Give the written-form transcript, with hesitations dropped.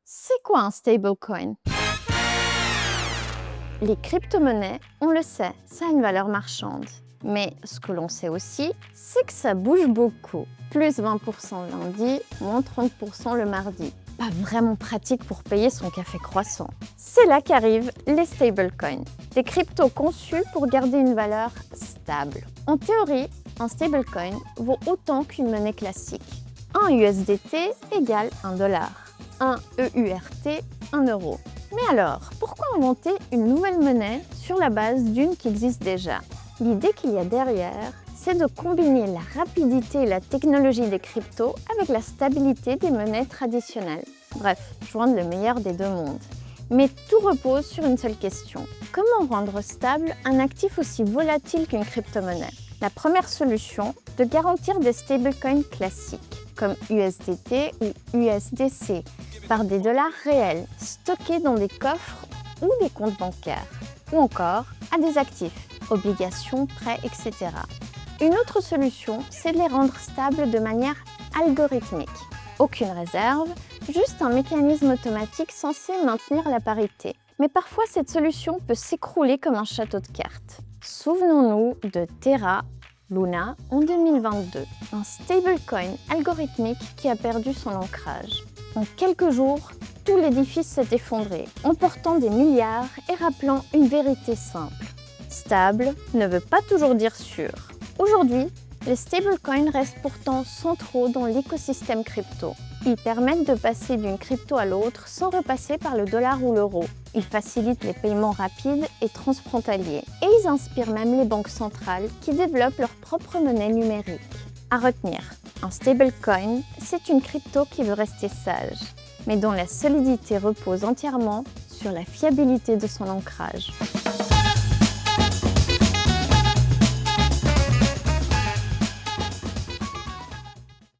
C'est quoi un stablecoin? Les crypto-monnaies, on le sait, ça a une valeur marchande. Mais ce que l'on sait aussi, c'est que ça bouge beaucoup. Plus 20% le lundi, moins 30% le mardi. Pas vraiment pratique pour payer son café croissant. C'est là qu'arrivent les stablecoins, des cryptos conçus pour garder une valeur stable. En théorie, un stablecoin vaut autant qu'une monnaie classique. Un USDT égale $1. Un EURT, 1 euro. Mais alors, pourquoi inventer une nouvelle monnaie sur la base d'une qui existe déjà? L'idée qu'il y a derrière, c'est de combiner la rapidité et la technologie des cryptos avec la stabilité des monnaies traditionnelles. Bref, joindre le meilleur des deux mondes. Mais tout repose sur une seule question. Comment rendre stable un actif aussi volatile qu'une crypto-monnaie? La première solution, de garantir des stablecoins classiques, comme USDT ou USDC, par des dollars réels, stockés dans des coffres ou des comptes bancaires, ou encore à des actifs, obligations, prêts, etc. Une autre solution, c'est de les rendre stables de manière algorithmique. Aucune réserve, juste un mécanisme automatique censé maintenir la parité. Mais parfois, cette solution peut s'écrouler comme un château de cartes. Souvenons-nous de Terra Luna en 2022, un stablecoin algorithmique qui a perdu son ancrage. En quelques jours, tout l'édifice s'est effondré, emportant des milliards et rappelant une vérité simple. Stable ne veut pas toujours dire sûr. Aujourd'hui, les stablecoins restent pourtant centraux dans l'écosystème crypto. Ils permettent de passer d'une crypto à l'autre sans repasser par le dollar ou l'euro. Ils facilitent les paiements rapides et transfrontaliers. Et ils inspirent même les banques centrales qui développent leur propre monnaie numérique. À retenir, un stablecoin, c'est une crypto qui veut rester sage, mais dont la solidité repose entièrement sur la fiabilité de son ancrage.